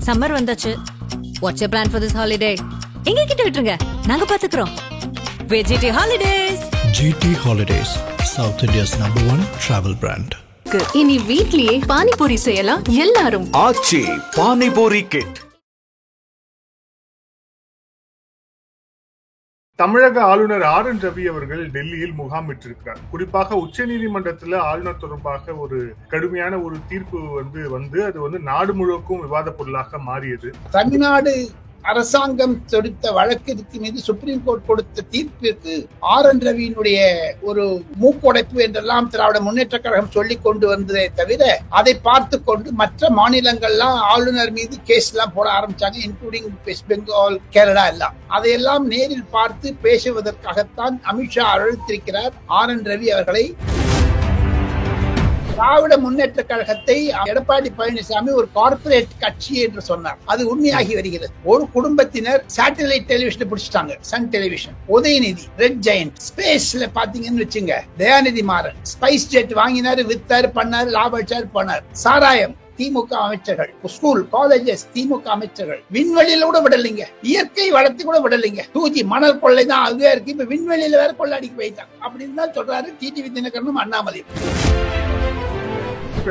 Summer வந்தாச்சு. What's your plan for this holiday? எங்க கிட்ட விட்டுருங்க, நாங்க பாத்துக்கிறோம். GT Holidays. GT Holidays, South India's #1 travel brand. இனி வீட்லயே பானிபூரி செய்யலாம் எல்லாரும். ஆச்சி பானிபூரி கிட். தமிழக ஆளுநர் RN ரவி அவர்கள் டெல்லியில் முகாமிட்டிருக்கிறார். குறிப்பாக உச்ச நீதிமன்றத்துல ஆளுநர் தொடர்பாக ஒரு கடுமையான ஒரு தீர்ப்பு வந்து அது நாடு முழுவதும் விவாத பொருளாக மாறியது. தமிழ்நாடு அரசாங்கம் தொடுத்த வழக்கிற்கு மீது சுப்ரீம் கோர்ட் கொடுத்த தீர்ப்பிற்கு RN ரவியினுடைய ஒரு மூக்குடைப்பு என்றெல்லாம் திராவிட முன்னேற்ற கழகம் சொல்லி கொண்டு வந்ததே தவிர, அதை பார்த்து கொண்டு மற்ற மாநிலங்கள்லாம் ஆளுநர் மீது கேஸ் எல்லாம் போட ஆரம்பிச்சாங்க, இன்க்ளூடிங் வெஸ்ட் பெங்கால், கேரளா எல்லாம். அதையெல்லாம் நேரில் பார்த்து பேசுவதற்காகத்தான் அமித்ஷா அழைத்திருக்கிறார் RN ரவி அவர்களை. திராவிட முன்னேற்ற கழகத்தை எடப்பாடி பழனிசாமி ஒரு கார்ப்பரேட் கட்சி என்று சொன்னார். அது உண்மையாகி வருகிறது. ஒரு குடும்பத்தினர் சேட்டலைட் டெலிவிஷன் பிடிச்சிட்டாங்க, Sun television, Udhayanidhi, Red Giant, ஸ்பேஸ்ல பாத்தீங்கன்னு வச்சுங்க, தயாநிதி மாறன் ஸ்பைஸ் ஜெட் வாங்கினாரு, வித்தாரு, பண்ணாரு, லாபம் பண்ணார். சாராயம் திமுக அமைச்சர்கள், ஸ்கூல் காலேஜஸ் திமுக அமைச்சர்கள், விண்வெளியில கூட விடலைங்க, இயற்கை வளர்த்து கூட விடலைங்க. 2G மணல் கொள்ளை தான் அதுவே இருக்கு, இப்ப விண்வெளியில வேற கொள்ளாடிக்கு போயிட்டாங்க அப்படின்னு தான் சொல்றாரு டிடிவி தினகரனும் அண்ணாமலை.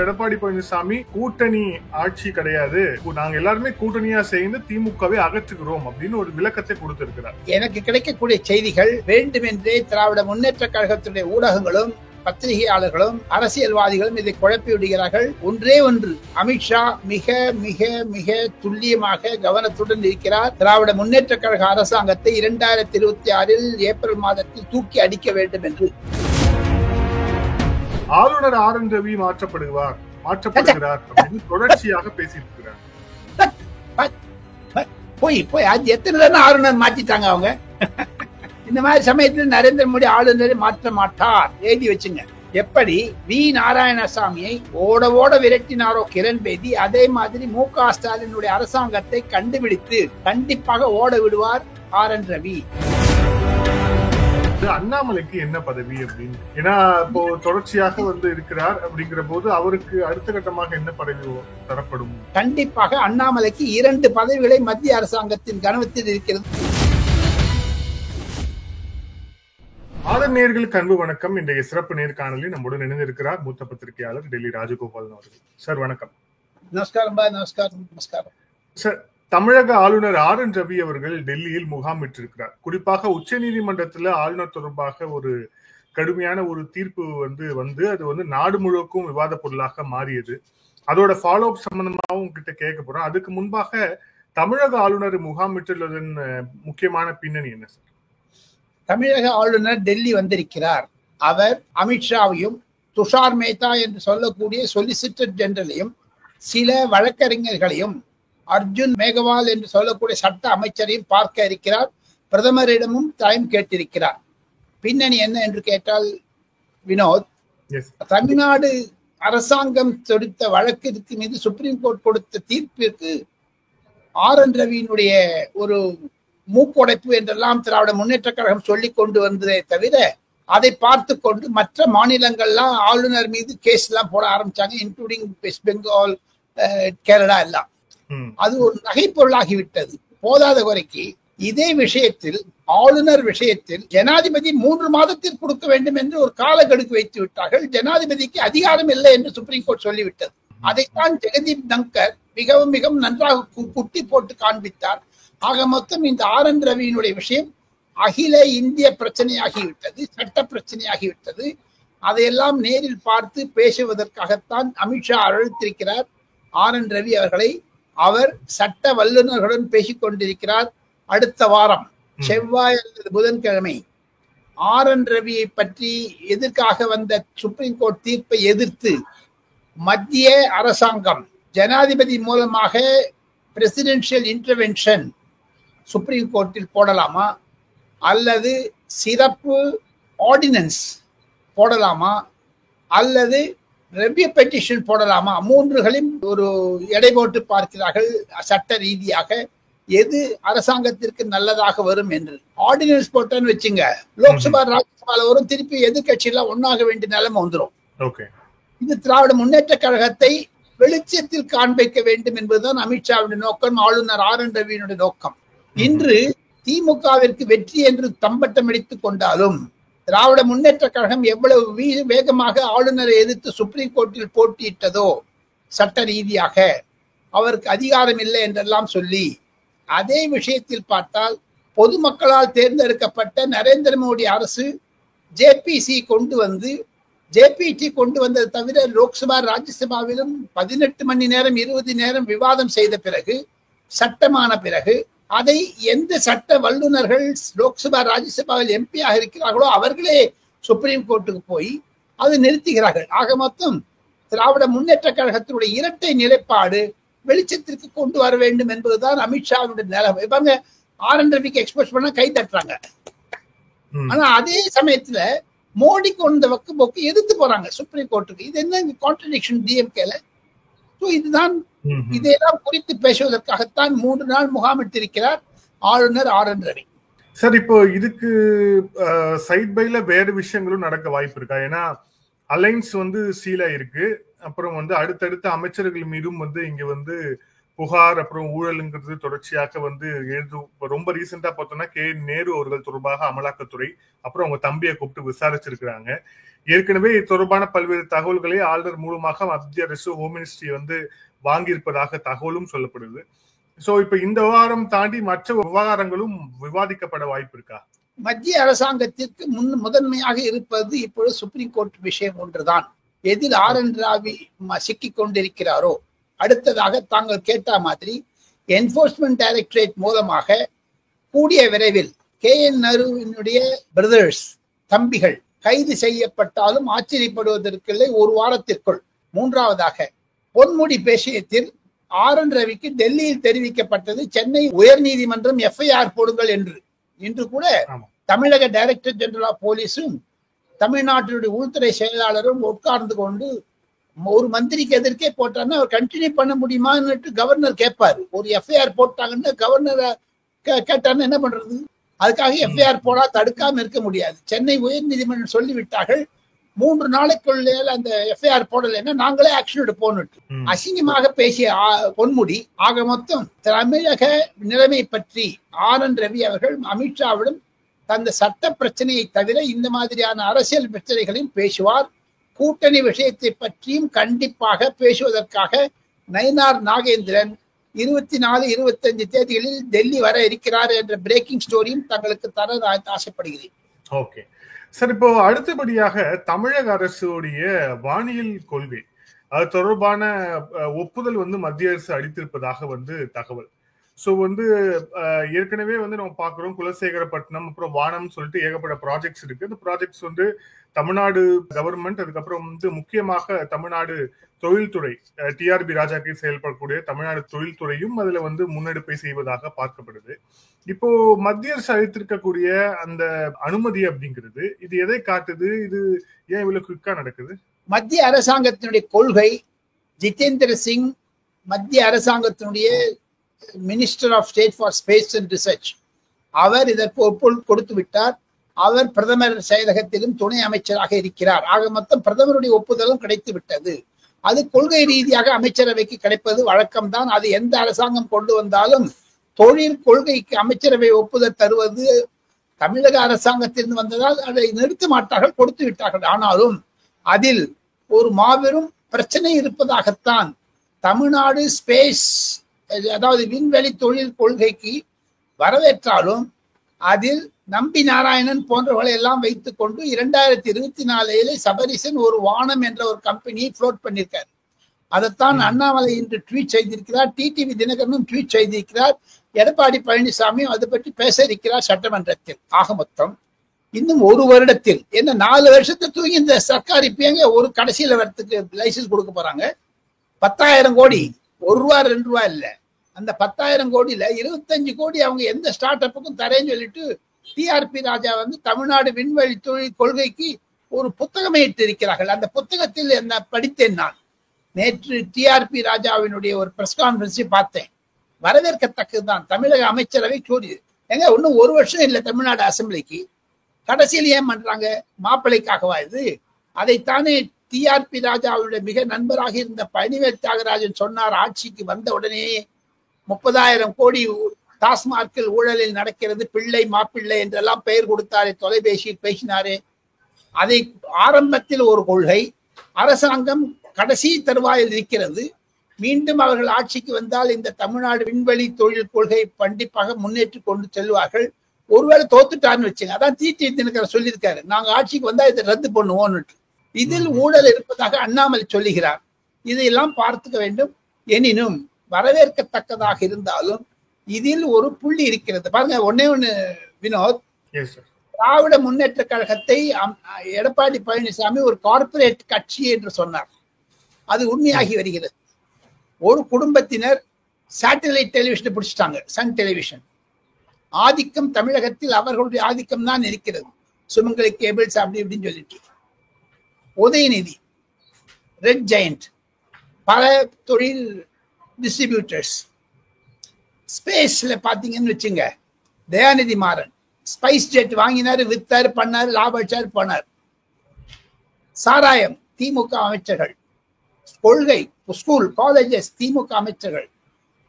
எடப்பாடி பழனிசாமி கூட்டணி ஆட்சி கிடையாது, நாங்க எல்லாருமே கூட்டணியா சேர்ந்து திமுகவை அகற்றுகிறோம் அப்படின்னு ஒரு விளக்கத்தை கொடுத்திருக்கிறார். எனக்கு கிடைக்கக்கூடிய செய்திகள் வேண்டுமென்றே திராவிட முன்னேற்ற கழகத்துடைய ஊடகங்களும் பத்திரிகையாளர்களும் அரசியல்வாதிகளும் இதை குழப்பி விடுகிறார்கள். ஒன்றே ஒன்று, அமித்ஷா மிக மிக மிக துல்லியமாக கவனத்துடன் இருக்கிறார். திராவிட முன்னேற்ற கழக அரசாங்கத்தை 2026 ஏப்ரல் மாதத்தில் தூக்கி அடிக்க வேண்டும் என்று. ஆளுநர் RN ரவி மாற்றப்படுகிறார் அப்படின்னு தொடர்ச்சியாக பேசியிருக்கிறார். போய் அது எத்தனை தானே ஆளுநர் மாற்றிட்டாங்க அவங்க. இந்த மாதிரி சமயத்தில் நரேந்திர மோடி ஆளுநரை மாற்ற மாட்டார், எழுதி வச்சுங்க. எப்படி நாராயணசாமியை ஓட விரட்டினாரோ கிரண் பேதி, அதே மாதிரி MK ஸ்டாலினுடைய அரசாங்கத்தை கண்டுபிடித்து கண்டிப்பாக ஓட விடுவார் RN ரவி. அண்ணாமலைக்கு என்ன பதவி அப்படின்னு, ஏன்னா இப்போ தொடர்ச்சியாக இருக்கிறார் அப்படிங்கிற போது அவருக்கு அடுத்த கட்டமாக என்ன பதவி தரப்படும்? கண்டிப்பாக அண்ணாமலைக்கு 2 பதவிகளை மத்திய அரசாங்கத்தின் கவனத்தில் இருக்கிறது. ஆதன் நேயர்களுக்கு அன்பு வணக்கம். இன்றைய சிறப்பு நேர்காணலில் நம்முடன் இணைந்திருக்கிறார் மூத்த பத்திரிகையாளர் டெல்லி ராஜகோபாலன் அவர்கள். சார் வணக்கம். நமஸ்காரம் பாய். நமஸ்காரம் சார், தமிழக ஆளுநர் RN ரவி அவர்கள் டெல்லியில் முகாமிட்டிருக்கிறார். குறிப்பாக உச்ச நீதிமன்றத்துல ஆளுநர் தொடர்பாக ஒரு கடுமையான ஒரு தீர்ப்பு வந்து அது நாடு முழுவதும் விவாத பொருளாக மாறியது. அதோட ஃபாலோ அப் சம்பந்தமாகவும் உங்ககிட்ட கேட்க போறோம். அதுக்கு முன்பாக தமிழக ஆளுநர் முகாமிட்டுள்ளதன் முக்கியமான பின்னணி என்ன சார்? தமிழக ஆளுநர் டெல்லி வந்திருக்கிறார். அவர் அமித்ஷாவையும் துஷார் மேத்தா என்று சொல்லக்கூடிய சொலிசிட்டர் ஜெனரலையும் சில வழக்கறிஞர்களையும் அர்ஜுன் மேகவால் என்று சொல்லக்கூடிய சட்ட அமைச்சரையும் பார்க்க இருக்கிறார். பிரதமரிடமும் டைம் கேட்டிருக்கிறார். பின்னணி என்ன என்று கேட்டால் வினோத், தமிழ்நாடு அரசாங்கம் தொடுத்த வழக்கிற்கு மீது சுப்ரீம் கோர்ட் கொடுத்த தீர்ப்பிற்கு RN ரவியினுடைய ஒரு மூக்குடைப்பு என்றெல்லாம் திராவிட முன்னேற்ற கழகம் சொல்லி கொண்டு வந்ததே தவிர, அதை பார்த்து கொண்டு மற்ற மாநிலங்கள்லாம் ஆளுநர் மீது கேஸ் எல்லாம் போட ஆரம்பிச்சாங்க, இன்க்ளூடிங் வெஸ்ட் பெங்கால், கேரளா எல்லாம். அது ஒரு நகைப்பொருளாகிவிட்டது. போதாத குறைக்கு இதே விஷயத்தில், ஆளுநர் விஷயத்தில் ஜனாதிபதி 3 மாதத்தில் கொடுக்க வேண்டும் என்று ஒரு காலக்கெடுக்கு வைத்து விட்டார்கள். ஜனாதிபதிக்கு அதிகாரம் இல்லை என்று சுப்ரீம் கோர்ட் சொல்லிவிட்டது. அதைத்தான் ஜெகதீப் தங்கர் மிகவும் மிகவும் நன்றாக குட்டி போட்டு காண்பித்தார். ஆக மொத்தம் இந்த RN ரவியினுடைய விஷயம் அகில இந்திய பிரச்சனையாகிவிட்டது, சட்ட பிரச்சனையாகிவிட்டது. அதையெல்லாம் நேரில் பார்த்து பேசுவதற்காகத்தான் அமித்ஷா அழைத்திருக்கிறார் RN ரவி அவர்களை. அவர் சட்ட வல்லுநர்களுடன் பேசிக் கொண்டிருக்கிறார். அடுத்த வாரம் செவ்வாய் அல்லது புதன்கிழமை RN ரவியை பற்றி எதற்காக வந்த சுப்ரீம் கோர்ட் தீர்ப்பை எதிர்த்து மத்திய அரசாங்கம் ஜனாதிபதி மூலமாக பிரசிடென்ஷியல் இன்டர்வென்ஷன் சுப்ரீம் கோர்ட்டில் போடலாமா, அல்லது சிறப்பு ஆர்டினன்ஸ் போடலாமா, அல்லது ரெவ்யூ பெட்டிஷன் போடலாமா, 3களையும் ஒரு எடை போட்டு பார்க்கிறார்கள் சட்ட ரீதியாக எது அரசாங்கத்திற்கு நல்லதாக வரும் என்று. ஆர்டினன்ஸ் போட்டேன்னு வச்சுங்க, லோக்சபா ராஜ்யசபால வரும், திருப்பி எதிர்கட்சியெல்லாம் ஒன்னாக வேண்டிய நிலைமை வந்துடும். இது திராவிட முன்னேற்ற கழகத்தை வெளிச்சத்தில் காண்பிக்க வேண்டும் என்பதுதான் அமித்ஷாவுடைய நோக்கம், ஆளுநர் ஆர் என் ரவியினுடைய நோக்கம். இன்று திமுகவிற்கு வெற்றி என்று தம்பட்டம் அடித்துக் கொண்டாலும் திராவிட முன்னேற்ற கழகம் எவ்வளவு வேகமாக ஆளுநரை எதிர்த்து சுப்ரீம் கோர்ட்டில் போட்டியிட்டதோ, சட்ட ரீதியாக அவருக்கு அதிகாரம் இல்லை என்றெல்லாம் சொல்லி, அதே விஷயத்தில் பார்த்தால் பொதுமக்களால் தேர்ந்தெடுக்கப்பட்ட நரேந்திர மோடி அரசு ஜேபிசி கொண்டு வந்து, ஜேபிடி கொண்டு வந்தது தவிர லோக்சபா ராஜ்யசபாவிலும் 18 மணி நேரம் 20 நேரம் விவாதம் செய்த பிறகு, சட்டமான பிறகு, அதை எந்த சட்ட வல்லுநர்கள் லோக்சபா ராஜ்யசபாவில் எம்பியாக இருக்கிறார்களோ அவர்களே சுப்ரீம் கோர்ட்டுக்கு போய் அது நிறுத்துகிறார்கள். ஆக மொத்தம் திராவிட முன்னேற்ற கழகத்தினுடைய இரட்டை நிலைப்பாடு வெளிச்சத்திற்கு கொண்டு வர வேண்டும் என்பதுதான் அமித்ஷாவுடைய நிலைமை. பாருங்க, ஆர் என் ரவிக்கு எக்ஸ்போஸ் பண்ண கை தட்டுறாங்க. ஆனா அதே சமயத்துல மோடி கொண்ட போக்கு எதிர்த்து போறாங்க சுப்ரீம் கோர்ட்டுக்கு. இது என்ன கான்ட்ரடிக்ஷன் டிஎம்கேல? இதுதான், இதையெல்லாம் குறித்து பேசுவதற்காகத்தான் 3 நாள் முகாமிட்டிருக்கிறார் ஆளுநர் ஆர் என் ரவி. சார், இப்போ இதுக்கு சைட் பைல வேறு விஷயங்களும் நடக்க வாய்ப்பு இருக்கா? ஏன்னா அலைன்ஸ் சீலா இருக்கு. அப்புறம் அடுத்தடுத்த அமைச்சர்கள் மீதும் இங்க புகார், அப்புறம் ஊழலுங்கிறது தொடர்ச்சியாக ரொம்ப ரீசெண்டா பார்த்தோம்னா நேரு அவர்கள் தொடர்பாக அமலாக்கத்துறை அப்புறம் அவங்க தம்பியை கூப்பிட்டு விசாரிச்சிருக்கிறாங்க. ஏற்கனவே இது தொடர்பான பல்வேறு தகவல்களை ஆளுநர் மூலமாக மத்திய அரசு ஹோம் மினிஸ்ட்ரி வாங்கியிருப்பதாக தகவலும் சொல்லப்படுது. சோ இப்ப இந்த விவகாரம் தாண்டி மற்ற விவகாரங்களும் விவாதிக்கப்பட வாய்ப்பு இருக்கா? மத்திய அரசாங்கத்திற்கு முதன்மையாக இருப்பது இப்பொழுது சுப்ரீம் கோர்ட் விஷயம் ஒன்றுதான். எதில் ஆர் என் ரவி சிக்கிக் கொண்டிருக்கிறாரோ, அடுத்ததாக தாங்கள் கேட்ட மாதிரி என்போர்ஸ்மெண்ட் டைரக்டரேட் மூலமாக கூடிய விரைவில் KN பிரதர்ஸ் தம்பிகள் கைது செய்யப்பட்டாலும் ஆச்சரியப்படுவதற்கில்லை, ஒரு வாரத்திற்குள். மூன்றாவதாக பொன்முடி விஷயத்தில் ஆர் என் ரவிக்கு டெல்லியில் தெரிவிக்கப்பட்டது சென்னை உயர் நீதிமன்றம் FIR போடுங்கள் என்று. இன்று கூட தமிழக டைரக்டர் ஜெனரல் ஆஃப் போலீஸும் தமிழ்நாட்டினுடைய உள்துறை செயலாளரும் உட்கார்ந்து கொண்டு ஒரு மந்திரிக்கு எதிர்க்கே போட்டாருன்னா அவர் கண்டினியூ பண்ண முடியுமான்னு கவர்னர் கேட்பாரு. ஒரு FIR போட்டாங்கன்னா கவர்னர் கேட்டாருன்னா என்ன பண்றது? அதுக்காக FIR போடா தடுக்காம இருக்க முடியாது. சென்னை உயர் நீதிமன்றம் சொல்லிவிட்டார்கள் 3 நாளைக்குள்ள அந்த FIR போடலைன்னா நாங்களே ஆக்ஷன் எடுப்போம். அசிங்கமாக பேசிய பொன்முடி. ஆக மொத்தம் தமிழக நிலைமை பற்றி ஆர் என் ரவி அவர்கள் அமித்ஷாவிடம் தந்த சட்ட பிரச்சனையை தவிர இந்த மாதிரியான அரசியல் பிரச்சனைகளையும் பேசுவார். கூட்டணி விஷயத்தை பற்றியும் கண்டிப்பாக பேசுவதற்காக நயினார் நாகேந்திரன் 24, 25 தேதிகளில் டெல்லி வர இருக்கிறார் என்ற பிரேக்கிங் ஸ்டோரியும் தங்களுக்கு தர ஆசைப்படுகிறேன். ஓகே சார், இப்போ அடுத்தபடியாக தமிழக அரசுடைய வானியல் கொள்கை அது தொடர்பான ஒப்புதல் மத்திய அரசு அளித்திருப்பதாக தகவல். ஸோ ஏற்கனவே நம்ம பார்க்குறோம் குலசேகரப்பட்டினம் அப்புறம் வானம் சொல்லிட்டு ஏகப்பட்ட ப்ராஜெக்ட்ஸ் இருக்கு. இந்த ப்ராஜெக்ட்ஸ் தமிழ்நாடு கவர்மெண்ட், அதுக்கப்புறம் முக்கியமாக தமிழ்நாடு தொழில்துறை TRB ராஜாக்கு செயல்படக்கூடிய தமிழ்நாடு தொழில்துறையும் அதுல முன்னெடுப்பை செய்வதாக பார்க்கப்படுது. இப்போ மத்திய அரசு அளித்திருக்கக்கூடிய அந்த அனுமதி அப்படிங்கிறது இது எதை காட்டுது? இது ஏன் இவ்வளவு குயிக்கா நடக்குது? மத்திய அரசாங்கத்தினுடைய கொள்கை, ஜிதேந்திர சிங் மத்திய அரசாங்கத்தினுடைய minister of state for space and research, அவர் இதற்கு ஒப்புதல் கொடுத்து விட்டார். அவர் பிரதமர் செயலகத்திலும் துணை அமைச்சராக இருக்கிறார். ஆக மொத்தம் பிரதமருடைய ஒப்புதலும் கிடைத்து விட்டது. அது கொள்கை ரீதியாக அமைச்சரவைக்கு கிடைப்பது வழக்கம்தான். அது எந்த அரசாங்கம் கொண்டு வந்தாலும் தொழில் கொள்கைக்கு அமைச்சரவை ஒப்புதல் தருவது தமிழக அரசாங்கத்திலிருந்து வந்ததால் அதை நிறுத்த மாட்டார்கள், கொடுத்து விட்டார்கள். ஆனாலும் அதில் ஒரு மாபெரும் பிரச்சனை இருப்பதாகத்தான் தமிழ்நாடு ஸ்பேஸ், அதாவது விண்வெளி தொழில் கொள்கைக்கு வரவேற்றாலும் அதில் நம்பி நாராயணன் போன்றவர்களை எல்லாம் வைத்துக் கொண்டு 2024 சபரிசன் ஒரு வானம் என்ற ஒரு கம்பெனியை ஃப்ளோட் பண்ணியிருக்கார். அதைத்தான் அண்ணாமலை இன்று ட்வீட் செய்திருக்கிறார். டிடிவி தினகரனும் ட்வீட் செய்திருக்கிறார். எடப்பாடி பழனிசாமியும் அதை பற்றி பேச இருக்கிறார் சட்டமன்றத்தில். ஆக மொத்தம் இன்னும் ஒரு வருடத்தில், என்ன 4 வருஷத்தை தூங்கி இந்த சர்க்கார் இப்ப ஒரு கடைசியில வரத்துக்கு லைசன்ஸ் கொடுக்க போறாங்க. 10,000 கோடி, 1 ரூபா 2 ரூபா இல்ல, அந்த 10,000 கோடியில 25 கோடி அவங்க எந்த ஸ்டார்ட் அப்புக்கும் தரேன்னு சொல்லிட்டு TRP ராஜா தமிழ்நாடு விண்வெளி தொழில் கொள்கைக்கு ஒரு புத்தகமே இட்டு இருக்கிறார்கள். அந்த புத்தகத்தில் என்ன படித்தேன் நான். நேற்று TRP ராஜாவினுடைய ஒரு பிரஸ் கான்பரன்ஸை பார்த்தேன். வரவேற்கத்தக்கதுதான். தமிழக அமைச்சரவை கூறியது, எங்க இன்னும் 1 வருஷம் இல்லை தமிழ்நாடு அசம்பிளிக்கு, கடைசியில் ஏன் பண்றாங்க? மாப்பிள்ளைக்காகவா இது? அதைத்தானே TRP ராஜாவுடைய மிக நண்பராக இருந்த பழனிவேல் தியாகராஜன் சொன்னார், ஆட்சிக்கு வந்த உடனே 30,000 கோடி டாஸ்மார்க்கில் ஊழலில் நடக்கிறது, பிள்ளை மாப்பிள்ளை என்றெல்லாம் பெயர் கொடுத்தாரே, தொலைபேசியில் பேசினாரே. அதை ஆரம்பத்தில் ஒரு கொள்கை, அரசாங்கம் கடைசி தருவாயில் இருக்கிறது. மீண்டும் அவர்கள் ஆட்சிக்கு வந்தால் இந்த தமிழ்நாடு விண்வெளி தொழில் கொள்கை கண்டிப்பாக முன்னேற்றி கொண்டு செல்வார்கள். ஒருவேளை தோத்துட்டான்னு வச்சுங்க, அதான் டிடி தினகரன் சொல்லியிருக்காரு, நாங்க ஆட்சிக்கு வந்தா இதை ரத்து பண்ணுவோம்னு. இதில் ஊழல் இருப்பதாக அண்ணாமலை சொல்லுகிறார். இதையெல்லாம் பார்த்துக்க வேண்டும். எனினும் வரவேற்கத்தக்கதாக இருந்தாலும் இதில் ஒரு புள்ளி இருக்கிறது. பாருங்க, ஒன்னே ஒண்ணு வினோத், திராவிட முன்னேற்ற கழகத்தை எடப்பாடி பழனிசாமி ஒரு கார்ப்பரேட் கட்சி என்று சொன்னார். அது உண்மையாகி வருகிறது. ஒரு குடும்பத்தினர் சேட்டலைட் டெலிவிஷனை பிடிச்சிட்டாங்க, சன் டெலிவிஷன். ஆதிக்கம் தமிழகத்தில் அவர்களுடைய ஆதிக்கம் தான் இருக்கிறது. சுமங்கலி கேபிள்ஸ் அப்படி இப்படின்னு சொல்லிட்டு, உதயநிதி, ரெட் ஜெயண்ட், பல தொழில் டிஸ்ட்ரிபியூட்டர்ஸ். ஸ்பேஸ்ல பாத்தீங்கன்னு வச்சுங்க, தயாநிதி மாறன் ஸ்பைஸ் ஜெட் வாங்கினாரு, வித்தாரு, பண்ணாரு, லாபம் அடிச்சாரு, போனார். சாராயம் திமுக அமைச்சர்கள், கொள்கை ஸ்கூல் காலேஜஸ் திமுக அமைச்சர்கள்.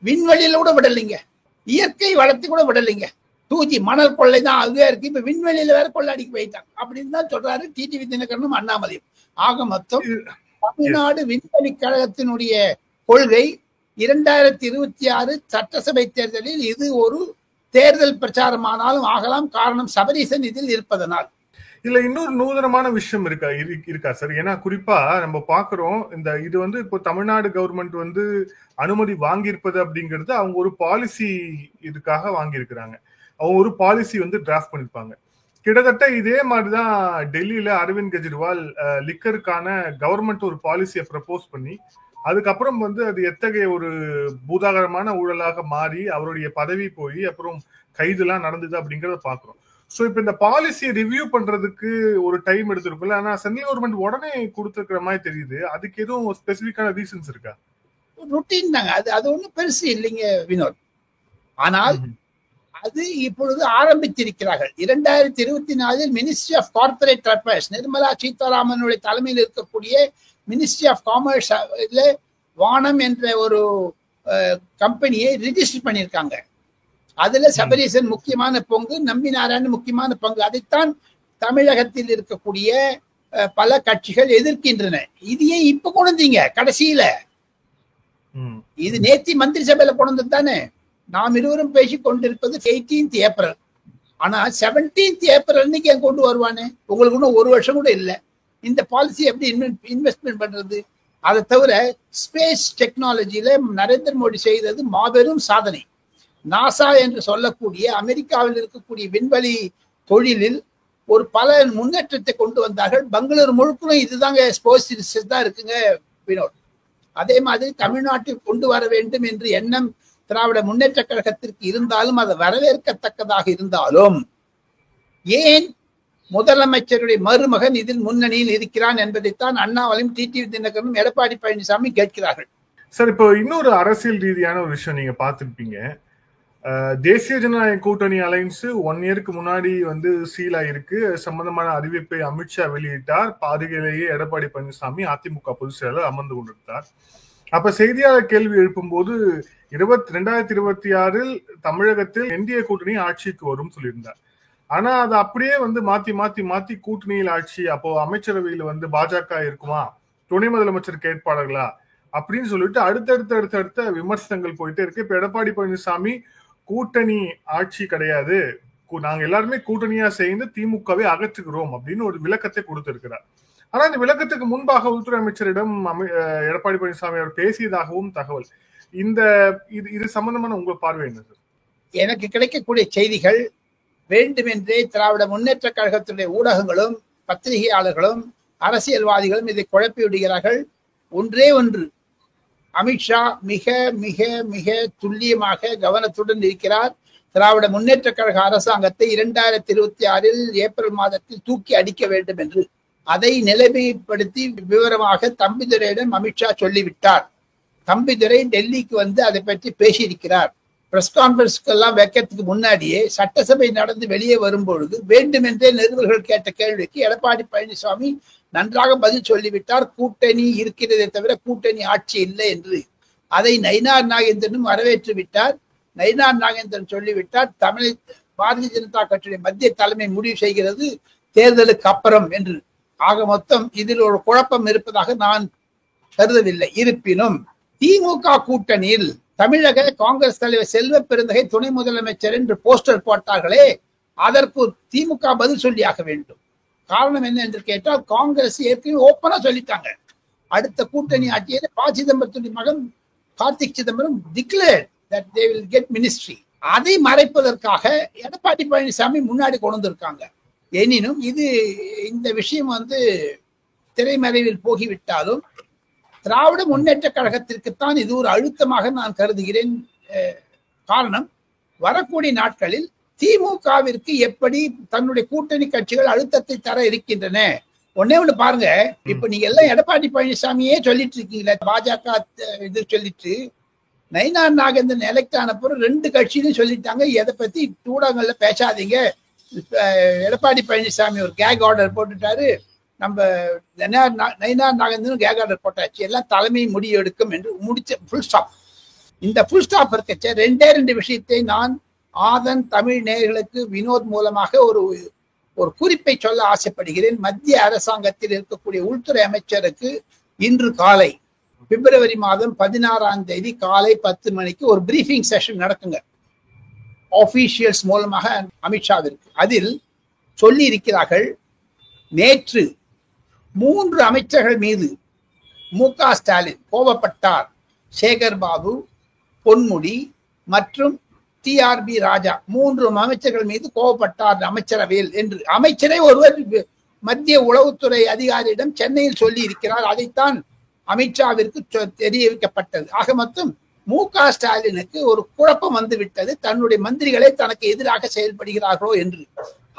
விண்வெளியில கூட விடலைங்க, இயற்கை வளர்த்து கூட விடலைங்க. 2G மணல் கொள்ளை தான் அதுவே இருக்கு. இப்ப விண்வெளியில வேற கொள்ளாடிக்கு போயிட்டாங்க அப்படின்னு தான் சொல்றாரு டிடிவி தினகரனும் அண்ணாமலையும். ஆக மொத்தம் தமிழ்நாடு விண்வெளி கழகத்தினுடைய கொள்கை 2026 சட்டசபை தேர்தலில் இது ஒரு தேர்தல் பிரச்சாரமானாலும் ஆகலாம். காரணம் சபரீசன் இதில் இருப்பதனால். இல்ல இன்னொரு நூதனமான விஷயம் இருக்கா சார்? ஏன்னா குறிப்பா நம்ம பாக்குறோம், இது இப்போ தமிழ்நாடு கவர்மெண்ட் அனுமதி வாங்கியிருப்பது அப்படிங்கிறது அவங்க ஒரு பாலிசி இதுக்காக வாங்கியிருக்கிறாங்க. அவங்க ஒரு பாலிசி டிராஃப்ட் பண்ணிருப்பாங்க. கிட்டத்தட்ட இதே மாதிரிதான் டெல்லியில அரவிந்த் கெஜ்ரிவால் லிக்கருக்கான கவர்மெண்ட் ஒரு பாலிசியை ப்ரப்போஸ் பண்ணி, அதுக்கப்புறம் அது எத்தகைய ஒரு பூதாகரமான ஊழலாக மாறி அவருடைய பதவி போய் அப்புறம் கைதுலாம் நடந்தது அப்படிங்கறத பாக்குறோம். சோ இப்ப இந்த பாலிசியை ரிவ்யூ பண்றதுக்கு ஒரு டைம் எடுத்திருக்கும்ல, ஆனா சென்ட்ரல் கவர்மெண்ட் உடனே கொடுத்துருக்கிற மாதிரி தெரியுது. அதுக்கு எதுவும் ஸ்பெசிபிக்கான ரீசன்ஸ் இருக்கா? ருட்டீன் தாங்க, அது ஒண்ணும் பெருசு இல்லைங்க வினோத். ஆனால் அது இப்பொழுது ஆரம்பித்திருக்கிறார்கள். 2024 ministry of corporate affairs, Nirmala சீதாராமனுடைய தலைமையில் இருக்கக்கூடிய மினிஸ்ட்ரி ஆஃப் காமர்ஸ் வானம் என்ற ஒரு கம்பெனியை ரிஜிஸ்டர் பண்ணியிருக்காங்க. அதுல சபரீசன் முக்கியமான பங்கு, நம்பினாராயணன் முக்கியமான பங்கு. அதைத்தான் தமிழகத்தில் இருக்கக்கூடிய பல கட்சிகள் எதிர்க்கின்றன. இது ஏன் இப்ப கொண்டீங்க கடைசியில? இது நேத்தி மந்திரி சபையில கொண்டு தானே. நாம் இருவரும் பேசிக் கொண்டிருப்பது 18th ஏப்ரல். ஆனா 17th ஏப்ரல் அன்னைக்கு ஏன் கொண்டு வருவானே? உங்களுக்கு இன்னும் ஒரு வருஷம் கூட இல்லை. இந்த பாலிசி எப்படி இன்வெஸ்ட்மெண்ட் பண்றது? அதை தவிர ஸ்பேஸ் டெக்னாலஜியில நரேந்திர மோடி செய்தது மாபெரும் சாதனை. நாசா என்று சொல்லக்கூடிய அமெரிக்காவில் இருக்கக்கூடிய விண்வெளி தொழிலில் ஒரு பல முன்னேற்றத்தை கொண்டு வந்தார்கள். பெங்களூர் முழுக்கணும் இதுதாங்க ஸ்போர்ட்ஸ் தான் இருக்குங்க வினோத். அதே மாதிரி தமிழ்நாட்டில் கொண்டு வர வேண்டும் என்று எண்ணம் திராவிட முன்னேற்ற கழகத்திற்கு இருந்தாலும் அதை வரவேற்கத்தக்கதாக இருந்தாலும் ஏன் முதலமைச்சருடைய மருமகன் இதில் முன்னணியில் இருக்கிறான் என்பதைத்தான் அண்ணாமலையும் டிடிவி தினகரனும் எடப்பாடி பழனிசாமி கேட்கிறார்கள். சார், இப்போ இன்னொரு அரசியல் ரீதியான ஒரு விஷயம் நீங்க பார்த்திருப்பீங்க. தேசிய ஜனநாயக கூட்டணி அலைன்ஸ் 1 இயருக்கு முன்னாடி சீல் ஆயிருக்கு. சம்பந்தமான அறிவிப்பை அமித்ஷா வெளியிட்டார். பாதுகையிலேயே எடப்பாடி பழனிசாமி அதிமுக பொதுச் செயலர் அமர்ந்து கொண்டிருந்தார். அப்ப செய்தியாளர் கேள்வி எழுப்பும் போது 2026 தமிழகத்தில் என்டிஏ கூட்டணி ஆட்சிக்கு வரும் சொல்லியிருந்தார். ஆனா அது அப்படியே மாத்தி மாத்தி மாத்தி கூட்டணியில் ஆட்சி, அப்போ அமைச்சரவையில் பாஜக இருக்குமா, துணை முதலமைச்சர் கேட்பாளர்களா அப்படின்னு சொல்லிட்டு அடுத்தடுத்த விமர்சனங்கள் போயிட்டே இருக்கு. இப்ப எடப்பாடி பழனிசாமி கூட்டணி ஆட்சி கிடையாது, நாங்க எல்லாருமே கூட்டணியா சேர்ந்து திமுகவை அகற்றுகிறோம் அப்படின்னு ஒரு விளக்கத்தை கொடுத்திருக்கிறார். ஆனா இந்த விளக்கத்துக்கு முன்பாக உள்துறை அமைச்சரிடம் எடப்பாடி பழனிசாமி அவர் பேசியதாகவும் தகவல். இது சம்பந்தமான உங்க பார்வை என்ன சார்? எனக்கு கிடைக்கக்கூடிய செய்திகள் வேண்டுமென்றே திராவிட முன்னேற்ற கழகத்தினுடைய ஊடகங்களும் பத்திரிகையாளர்களும் அரசியல்வாதிகளும் இதை குழப்பி விடுகிறார்கள். ஒன்றே ஒன்று, அமித்ஷா மிக மிக மிக துல்லியமாக கவனத்துடன் இருக்கிறார். திராவிட முன்னேற்ற கழக அரசாங்கத்தை 2026 ஏப்ரல் மாதத்தில் தூக்கி அடிக்க வேண்டும் என்று அதை நிலைமைப்படுத்தி விவரமாக தம்பிதுரையிடம் அமித்ஷா சொல்லிவிட்டார். தம்பிதுரை டெல்லிக்கு அதை பற்றி பேசியிருக்கிறார். பிரஸ் கான்பரன்ஸ்க்கெல்லாம் வைக்கிறதுக்கு முன்னாடியே சட்டசபை நடந்து வெளியே வரும்பொழுது வேண்டுமென்றே நிருபர்கள் கேட்ட கேள்விக்கு எடப்பாடி பழனிசாமி நன்றாக பதில் சொல்லிவிட்டார். கூட்டணி இருக்கிறதே தவிர கூட்டணி ஆட்சி இல்லை என்று. அதை நயினார் நாகேந்திரனும் வரவேற்று விட்டார். நயினார் நாகேந்திரன் சொல்லிவிட்டார், பாரதிய ஜனதா கட்சியுடைய மத்திய தலைமை முடிவு செய்கிறது தேர்தலுக்கு அப்புறம் என்று. ஆக மொத்தம் இதில் ஒரு குழப்பம் இருப்பதாக நான் கருதவில்லை. இருப்பினும் திமுக கூட்டணியில் தமிழக காங்கிரஸ் தலைவர் செல்வ பெருந்தகை துணை முதலமைச்சர் என்று போஸ்டர் போட்டார்களே, அதற்கு திமுக பதில் சொல்லியாக வேண்டும். காரணம் என்ன என்று கேட்டால், காங்கிரஸ் ஏற்கனவே ஓப்பனா சொல்லிட்டாங்க, அடுத்த கூட்டணி ஆட்சியில் ப. சிதம்பரத்துடைய மகன் Karthik Chidambaram declare that they will get ministry. அதை மறைப்பதற்காக எடப்பாடி பழனிசாமி முன்னாடி கொண்டு வந்திருக்காங்க. எனினும் இந்த விஷயம் திரைமறைவில் போகிவிட்டாலும் திராவிட முன்னேற்ற கழகத்திற்குத்தான் இது ஒரு அழுத்தமாக நான் கருதுகிறேன். காரணம், வரக்கூடிய நாட்களில் திமுகவிற்கு எப்படி தன்னுடைய கூட்டணி கட்சிகள் அழுத்தத்தை தர இருக்கின்றன. ஒன்னே ஒண்ணு பாருங்க, இப்ப நீங்க எல்லாம் எடப்பாடி பழனிசாமியே சொல்லிட்டு இருக்கீங்களே, பாஜக இது சொல்லிட்டு நயினார் நாகேந்திரன் எலெக்ட் ஆன பிறகு 2 கட்சியிலும் சொல்லிட்டாங்க, எதை பத்தி ஊடகங்கள்ல பேசாதீங்க. எடப்பாடி பழனிசாமி ஒரு கேக் ஆர்டர் போட்டுட்டாரு, நம்ம நயினார் நாகேந்திரன் கேக் ஆர்டர் போட்டாச்சு, எல்லாம் தலைமை முடிவு எடுக்கும் என்று முடிச்ச ஃபுல் ஸ்டாப். இந்த ஃபுல் ஸ்டாப் இருக்கச்ச 2 விஷயத்தை நான் ஆதன் தமிழ் நேயர்களுக்கு வினோத் மூலமாக ஒரு குறிப்பை சொல்ல ஆசைப்படுகிறேன். மத்திய அரசாங்கத்தில் இருக்கக்கூடிய உள்துறை அமைச்சருக்கு இன்று காலை பிப்ரவரி மாதம் 16ஆம் தேதி காலை 10 மணிக்கு ஒரு பிரீஃபிங் செஷன் நடக்குங்க ஆபீஷியல்ஸ் மூலமாக அமித்ஷாவிற்கு. அதில் சொல்லி இருக்கிறார்கள், நேற்று 3 அமைச்சர்கள் மீது மு.க. ஸ்டாலின் கோபப்பட்டார். சேகர் பாபு, பொன்முடி மற்றும் டி.ஆர்.பி. ராஜா 3 அமைச்சர்கள் மீது கோபப்பட்டார் அமைச்சரவையில் என்று அமைச்சரே ஒருவர் மத்திய உளவுத்துறை அதிகாரியிடம் சென்னையில் சொல்லி இருக்கிறார். அதைத்தான் அமித்ஷாவிற்கு தெரிவிக்கப்பட்டது. ஆக மொத்தம் மு.க. ஸ்டாலினுக்கு ஒரு குழப்பம் வந்து விட்டது, தன்னுடைய மந்திரிகளை தனக்கு எதிராக செயல்படுகிறார்களோ என்று.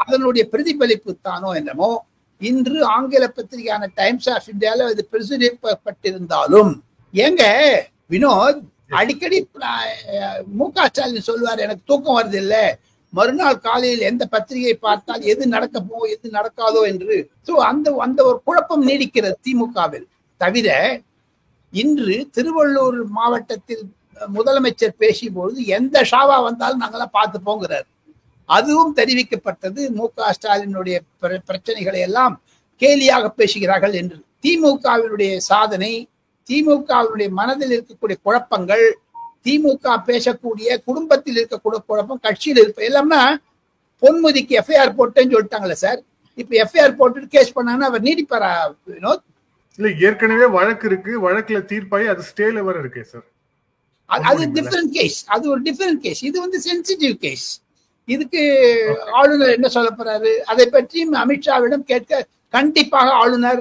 அதனுடைய பிரதிபலிப்பு தானோ என்னமோ இன்று ஆங்கில பத்திரிகையான டைம்ஸ் ஆஃப் இந்தியாவில் இது பிரசுரிக்கப்பட்டிருந்தாலும், ஏங்க வினோத், அடிக்கடி மு.க. ஸ்டாலின் சொல்லுவார், எனக்கு தூக்கம் வருது இல்ல, மறுநாள் காலையில் எந்த பத்திரிகை பார்த்தால் எது நடக்கப்போ எது நடக்காதோ என்று. அந்த ஒரு குழப்பம் நீடிக்கிறது திமுகவில். தவிர இன்று திருவள்ளூர் மாவட்டத்தில் முதலமைச்சர் பேசியபொழுது எந்த ஷாவா வந்தாலும் நாங்கெல்லாம் பார்த்து போங்கிறார். அதுவும் தெரிவிக்கப்பட்டது. மு.க. ஸ்டாலினுடைய பிரச்சனைகளை எல்லாம் கேலியாக பேசுகிறார்கள் என்று. திமுகவினுடைய சாதனை, திமுகவினுடைய மனதில் இருக்கக்கூடிய குழப்பங்கள், திமுக பேசக்கூடிய குடும்பத்தில் இருக்கக்கூடிய குழப்பம், கட்சியில் இருப்ப எல்லாம்னா பொன்முதிக்கு எஃப்ஐஆர் போட்டேன்னு சொல்லிட்டாங்களே சார். இப்ப எஃப்ஐஆர் போட்டு கேஸ் பண்ணாங்கன்னா அவர் நீடிப்பாரா வினோத்? இல்ல, ஏற்கனவே வழக்கு இருக்கு, வழக்குல தீர்ப்பாயி அது ஸ்டேல வர இருக்கே சார். அது டிஃபரெண்ட் கேஸ், அது ஒரு டிஃபரெண்ட் கேஸ். இது சென்சிட்டிவ் கேஸ். இதுக்கு ஆளுநர் என்ன சொல்ல போறாரு அதை பற்றியும் அமித்ஷாவிடம் கேட்க கண்டிப்பாக ஆளுநர்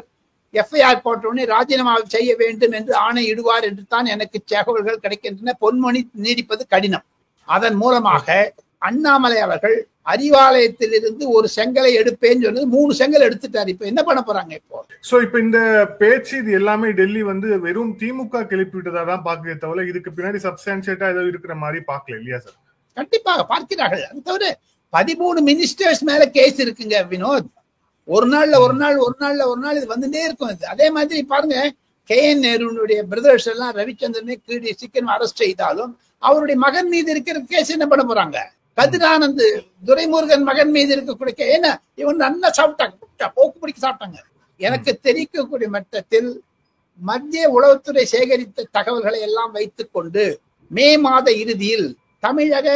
எஃப்ஐஆர் போட்டவுடனே ராஜினாமா செய்ய வேண்டும் என்று ஆணையிடுவார் என்று தான் எனக்கு தகவல்கள் கிடைக்கின்றன. பொன்மொழி நீடிப்பது கடினம். அதன் மூலமாக அண்ணாமலை அவர்கள் அறிவாலயத்தில் இருந்து ஒரு செங்கலை எடுப்பேன்னு சொன்னது 3 செங்கல் எடுத்துட்டாரு. இப்ப என்ன பண்ண போறாங்க இப்போ? சோ இப்ப இந்த பேச்சு இது எல்லாமே டெல்லி வெறும் திமுக கிளப்பி விட்டதா தான் பாக்குறே தவிர இதுக்கு பின்னாடி சப்ஸ்டான்சியேட்டா ஏதோ இருக்கிற மாதிரி பாக்கல இல்லையா சார்? கண்டிப்பாக பார்க்கிறார்கள். அது தவிர 13 மினிஸ்டர்ஸ் மேல கேஸ் இருக்குங்க வினோத். ஒரு நாள்ல இது வந்துட்டே இருக்கும். அதே மாதிரி பாருங்க, கே.என். நேருடைய பிரதர்ஸ் எல்லாம் ரவிச்சந்திரனை சீக்கிரம் அரெஸ்ட் செய்தாலும் அவருடைய மகன் மீது இருக்கிற கேஸ் என்ன பண்ண போறாங்க? கதிரானந்த் துரைமுருகன் மகன் மீது இருக்கக்கூடிய என்ன இவன் நல்லா சாப்பிட்டாங்க, போக்கு பிடிக்க சாப்பிட்டாங்க. எனக்கு தெரிவிக்கக்கூடிய மட்டத்தில் மத்திய உளவுத்துறை சேகரித்த தகவல்களை எல்லாம் வைத்துக் கொண்டு மே மாத இறுதியில் தமிழக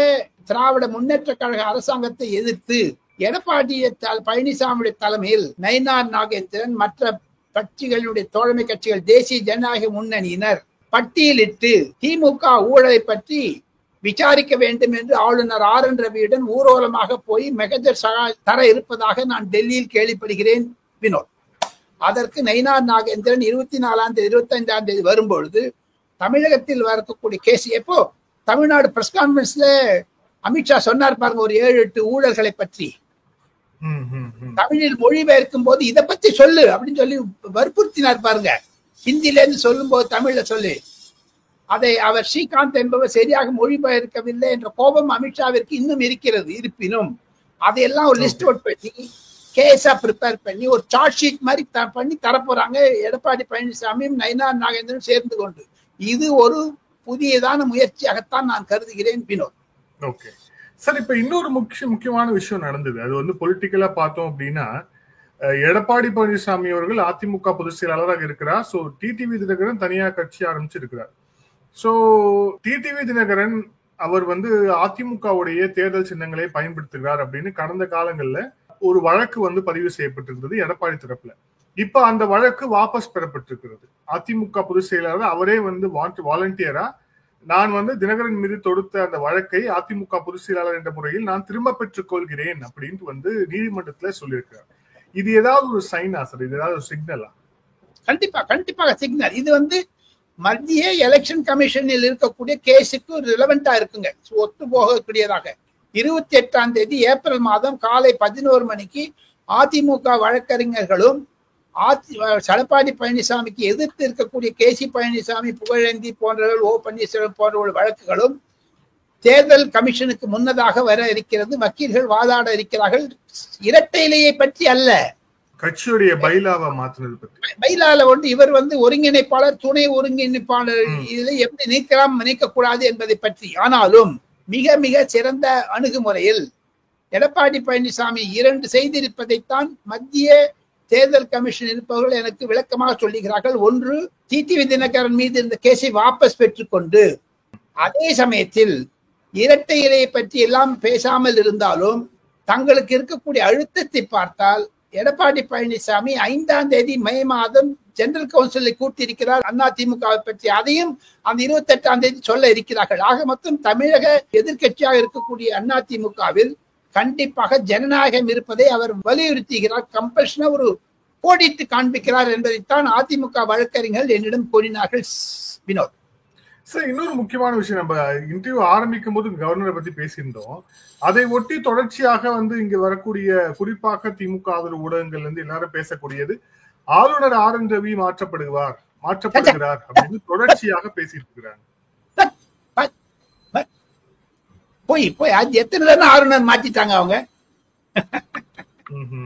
திராவிட முன்னேற்ற கழக அரசாங்கத்தை எதிர்த்து எடப்பாடி பழனிசாமியுடைய தலைமையில் நயினார் நாகேந்திரன் மற்ற கட்சிகளுடைய தோழமை கட்சிகள் தேசிய ஜனநாயக முன்னணியினர் பட்டியலிட்டு திமுக ஊழலை பற்றி விசாரிக்க வேண்டும் என்று ஆளுநர் ஆர்.என். ரவியுடன் ஊர்வலமாக போய் மெகஜர் தர இருப்பதாக நான் டெல்லியில் கேள்விப்படுகிறேன் வினோத். அதற்கு நயினார் நாகேந்திரன் 24ஆம் தேதி 25ஆம் தேதி வரும்பொழுது தமிழகத்தில் வரக்கூடிய கேஸ், எப்போ தமிழ்நாடு பிரஸ் கான்ஃபரன்ஸ்ல அமித்ஷா சொன்னார் பாருங்க, ஒரு 7-8 ஊழல்களை பற்றி தமிழில் மொழிபெயர்க்கும் போது இதை பத்தி சொல்லு அப்படின்னு சொல்லி வற்புறுத்தினார் பாருங்க. ஹிந்தில இருந்து சொல்லும் போது தமிழ்ல சொல்லு. அதை அவர் ஸ்ரீகாந்த் என்பவர் சரியாக மொழிபெயர்க்கவில்லை என்ற கோபம் அமித்ஷாவிற்கு இன்னும் இருக்கிறது. இருப்பினும் அதையெல்லாம் ஒரு லிஸ்ட் அவுட் பண்ணி கேஸா ப்ரிப்பேர் பண்ணி ஒரு சார்ஜ் ஷீட் மாதிரி பண்ணி தரப்போறாங்க எடப்பாடி பழனிசாமியும் நயினார் நாகேந்திரனும் சேர்ந்து கொண்டு. இது ஒரு புதியதான முயற்சியாகத்தான் நான் கருதுகிறேன் வினோத். ஓகே சார், இப்ப இன்னொரு முக்கியமான விஷயம் நடந்தது. அது வந்து பொலிட்டிக்கலா பார்த்தோம் அப்படின்னா, எடப்பாடி பழனிசாமி அவர்கள் அதிமுக பொதுச் செயலாளராக இருக்கிறார். சோ டிடிவி தினகரன் தனியா கட்சி ஆரம்பிச்சிருக்கிறார். சோ டிடிவி தினகரன் அவர் வந்து அதிமுகவுடைய தேர்தல் சின்னங்களை பயன்படுத்துகிறார் அப்படின்னு கடந்த காலங்கள்ல ஒரு வழக்கு வந்து பதிவு செய்யப்பட்டிருந்தது எடப்பாடி தரப்புல. இப்ப அந்த வழக்கு வாபஸ் பெறப்பட்டிருக்கிறது. அதிமுக பொதுச் செயலாளர் அவரே வந்து வாலண்டியரா நான் வந்து தினகரன் மீது தொடுத்த அந்த வழக்கை அதிமுக பொதுச் செயலாளர் என்ற முறையில் நான் திரும்ப பெற்றுக் கொள்கிறேன் அப்படின்னு வந்து நீதிமன்றத்துல சொல்லியிருக்கிறார். இது ஏதாவது ஒரு சைனா சார்? இது ஏதாவது ஒரு சிக்னலா? கண்டிப்பாக சிக்னல். இது வந்து மத்திய எலெக்ஷன் கமிஷனில் இருக்கக்கூடிய கேஸுக்கு ரிலவெண்டா இருக்குங்க, ஒத்து போகக்கூடியதாக. 28ஆம் தேதி ஏப்ரல் மாதம் காலை 11 மணிக்கு அதிமுக வழக்கறிஞர்களும் எடப்பாடி பழனிசாமிக்கு எதிர்த்து இருக்கக்கூடிய கேசி பழனிசாமி, புகழேந்தி போன்றவர்கள், ஓ பன்னீர்செல்வம் போன்றவர்கள் வழக்குகளும் தேர்தல் கமிஷனுக்கு முன்னதாக வர இருக்கிறது. வக்கீல்கள் வாதாட இருக்கிறார்கள். இரட்டை இலையை பற்றி அல்ல, கட்சியுடைய பைலாவை மாற்றினது பற்றி. பைலால ஒன்று இவர் வந்து ஒருங்கிணைப்பாளர், துணை ஒருங்கிணைப்பாளர், இதில் எப்படி நீக்கலாம் நீக்கக்கூடாது என்பதை பற்றி. ஆனாலும் மிக மிக சிறந்த அணுகுமுறையில் எடப்பாடி பழனிசாமி 2 செய்திருப்பதைத்தான் மத்திய தேர்தல் கமிஷன் இருப்பவர்கள் எனக்கு விளக்கமாக சொல்லுகிறார்கள். ஒன்று, டிடிவி தினகரன் மீது இருந்த கேஸை வாபஸ் பெற்றுக்கொண்டு, அதே சமயத்தில் இரட்டை இலையை பற்றி எல்லாம் பேசாமல் இருந்தாலும் தங்களுக்கு இருக்கக்கூடிய அழுத்தத்தை பார்த்தால் எடப்பாடி பழனிசாமி 5ஆம் தேதி மே மாதம் ஜெனரல் கவுன்சிலை கூட்டியிருக்கிறார் அதிமுகவை பற்றி. அதையும் அந்த 28ஆம் தேதி சொல்ல இருக்கிறார்கள். ஆக மொத்தம் தமிழக எதிர்கட்சியாக இருக்கக்கூடிய அதிமுகவில் கண்டிப்பாக ஜனநாயகம் இருப்பதை அவர் வலியுறுத்துகிறார். கம்பல்ஷனா ஒரு கோடிட்டு காண்பிக்கிறார் என்பதைத்தான் அதிமுக வழக்கறிஞர்கள் என்னிடம் கூறினார்கள். வினோத் சார், இன்னொரு முக்கியமான விஷயம், நம்ம இன்டர்வியூ ஆரம்பிக்கும் போது கவர்னரை பத்தி பேசியிருந்தோம். அதை ஒட்டி தொடர்ச்சியாக வந்து இங்க வரக்கூடிய குறிப்பாக திமுக ஆதரவு ஊடகங்கள்ல இருந்து எல்லாரும் பேசக்கூடியது ஆளுநர் ஆர்.என். ரவி மாற்றப்படுகிறார் அப்படின்னு தொடர்ச்சியாக பேசிட்டு இருக்கிறாங்க. போய் அது எத்தனை தானே ஆளுநர் மாற்றிட்டாங்க அவங்க.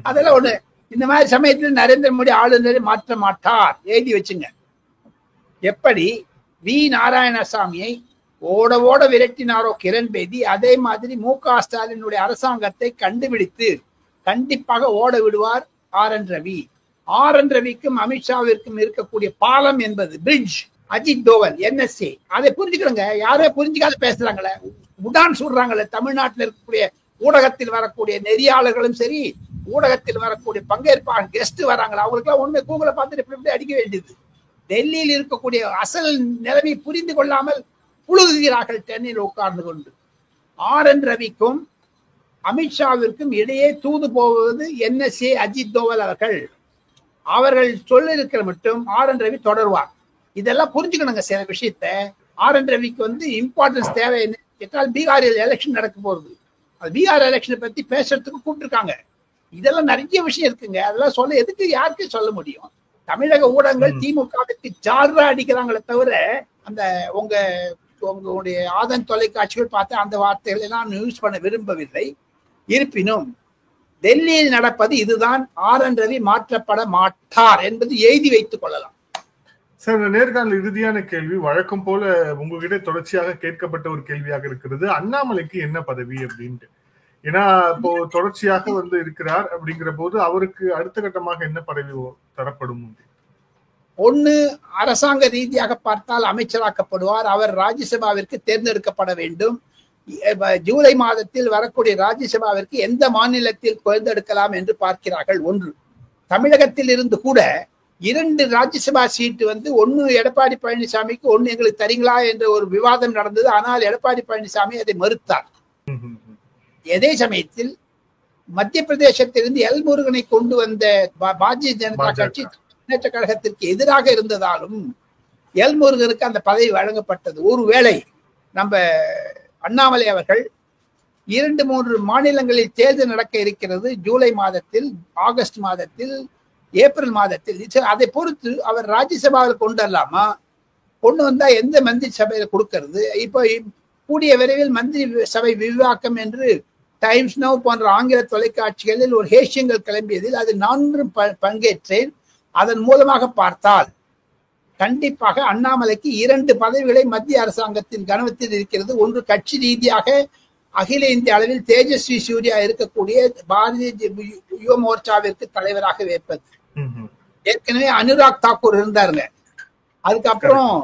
அதெல்லாம் ஒண்ணு. இந்த மாதிரி சமயத்தில் நரேந்திர மோடி ஆளுநரை மாற்ற மாட்டார், எழுதி வச்சுங்க. எப்படி வி நாராயணசாமியை ஓட ஓட விரட்டினாரோ கிரண் பேதி, அதே மாதிரி மு.க. ஸ்டாலினுடைய அரசாங்கத்தை கண்டுபிடித்து கண்டிப்பாக ஓட விடுவார் ஆர்.என். ரவி. ஆர்.என். ரவிக்கும் அமித்ஷாவிற்கும் இருக்கக்கூடிய பாலம் என்பது பிரிட்ஜ் அஜித் தோவல் NSA. அதை புரிஞ்சுக்கிறோங்க. யாரோ புரிஞ்சுக்காத பேசுறாங்களே, உடான் சொல்றாங்களே. தமிழ்நாட்டில் இருக்கக்கூடிய ஊடகத்தில் வரக்கூடிய நெறியாளர்களும் சரி, ஊடகத்தில் வரக்கூடிய பங்கேற்பாளர் கெஸ்ட் வராங்களா, அவங்களுக்கு எல்லாம் ஒண்ணு கூகுளை பார்த்துட்டு இப்படி அடிக்க வேண்டியது. டெல்லியில் இருக்கக்கூடிய அசல் நிலைமை புரிந்து கொள்ளாமல் புழுகுகிறார்கள் டென்னில் உட்கார்ந்து கொண்டு. ஆர்.என். ரவிக்கும் அமித்ஷாவிற்கும் இடையே தூது போவது NSA அஜித் தோவல் அவர்கள் சொல்லிருக்கிற மட்டும் ஆர்.என். ரவி தொடர்வார். இதெல்லாம் புரிஞ்சுக்கணுங்க. சில விஷயத்த ஆர்.என். ரவிக்கு வந்து இம்பார்ட்டன்ஸ் தேவை கேட்டால் பீகாரில் எலெக்ஷன் நடக்க போகுது. அது பீகார் எலெக்ஷனை பத்தி பேசுறதுக்கு கூப்பிட்டுருக்காங்க. இதெல்லாம் நிறைய விஷயம் இருக்குங்க. அதெல்லாம் சொல்ல எதுக்கு யாருக்கு சொல்ல முடியும்? தமிழக ஊடகங்கள் திமுகவுக்கு ஜார்ரா அடிக்கிறாங்களே தவிர அந்த உங்களுடைய ஆதன் தொலைக்காட்சிகள் பார்த்து அந்த வார்த்தைகளை எல்லாம் யூஸ் பண்ண விரும்பவில்லை. இருப்பினும் டெல்லியில் நடப்பது இதுதான். ஆர்.என். ரவி மாற்றப்பட மாட்டார் என்பது எழுதி வைத்துக் கொள்ளலாம். சார், நேர்காணல் இறுதியான கேள்வி வழக்கம் போல உங்ககிட்ட தொடர்ச்சியாக கேட்கப்பட்ட ஒரு கேள்வியாக இருக்கிறது. அண்ணாமலைக்கு என்ன பதவி அப்படின்ட்டு. ஏன்னா இப்போ தொடர்ச்சியாக வந்து இருக்கிறார் அப்படிங்கிற போது அவருக்கு அடுத்த கட்டமாக என்ன பதவி தரப்படும்? ஒண்ணு, அரசாங்க ரீதியாக பார்த்தால் அமைச்சராக்கப்படுவார். அவர் ராஜ்யசபாவிற்கு தேர்ந்தெடுக்கப்பட வேண்டும். ஜூலை மாதத்தில் வரக்கூடிய ராஜ்யசபாவிற்கு எந்த மாநிலத்தில் தேர்ந்தெடுக்கலாம் என்று பார்க்கிறார்கள். ஒன்று, தமிழகத்தில் இருந்து கூட 2 ராஜ்யசபா சீட்டு வந்து ஒன்னு எடப்பாடி பழனிசாமிக்கு, ஒன்னு எங்களுக்கு தரீங்களா என்ற ஒரு விவாதம் நடந்தது. ஆனால் எடப்பாடி பழனிசாமி அதை மறுத்தார். அதே சமயத்தில் மத்திய பிரதேசத்திலிருந்து எல் முருகனை கொண்டு வந்த பாரதிய ஜனதா கட்சி முன்னேற்ற கழகத்திற்கு எதிராக இருந்ததாலும் எல் முருகனுக்கு அந்த பதவி வழங்கப்பட்டது. ஒருவேளை நம்ம அண்ணாமலை அவர்கள் 2-3 மாநிலங்களில் தேர்தல் நடக்க இருக்கிறது. ஜூலை மாதத்தில், ஆகஸ்ட் மாதத்தில், ஏப்ரல் மாதத்தில். அதை பொறுத்து அவர் ராஜ்யசபாவில் கொண்டு வரலாமா, கொண்டு வந்தா எந்த மந்திரி சபையில கொடுக்கிறது? இப்போ கூடிய விரைவில் மந்திரி சபை விரிவாக்கம் என்று டைம்ஸ் நவ் போன்ற ஆங்கில தொலைக்காட்சிகளில் ஒரு ஹேஷியங்கள் கிளம்பியதில் அதில் நானும் பங்கேற்றேன். அதன் மூலமாக பார்த்தால் கண்டிப்பாக அண்ணாமலைக்கு 2 பதவிகளை மத்திய அரசாங்கத்தின் கவனத்தில் இருக்கிறது. ஒன்று, கட்சி ரீதியாக அகில இந்திய அளவில் தேஜஸ்வி சூர்யா இருக்கக்கூடிய பாரதிய யுவ மோர்ச்சாவிற்கு தலைவராக வைப்பது. ஏற்கனவே அனுராக் தாக்கூர் இருந்தாருங்க. அதுக்கப்புறம்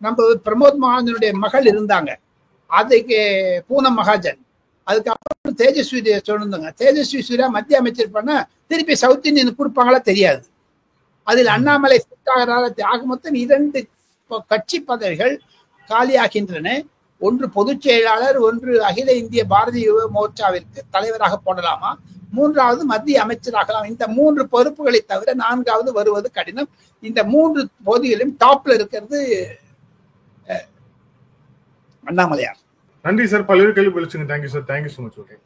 நம்ம பிரமோத் மகாஜனுடைய மகள் இருந்தாங்க, அதுக்கு பூனம் மகாஜன். அதுக்கப்புறம் தேஜஸ்வி சொன்னாங்க. தேஜஸ்வி சூர்யா மத்திய அமைச்சர் பண்ண திருப்பி சவுத் இந்தியன் கொடுப்பாங்களா தெரியாது. அதில் அண்ணாமலை ஆக மொத்தம் 2 கட்சி பதவிகள் காலியாகின்றன. ஒன்று பொதுச் செயலாளர், ஒன்று அகில இந்திய பாரதிய யுவ மோர்ச்சாவிற்கு தலைவராக போடலாமா, 3வது மத்திய அமைச்சராகலாம். இந்த 3 பொறுப்புகளை தவிர 4வது வருவது கடினம். இந்த 3 பகுதிகளிலும் டாப்ல இருக்கிறது அண்ணாமலையார். நன்றி சார், பல்வேறு கேள்வி பழிச்சுங்க. Thank you sir, thank you so much. Okay.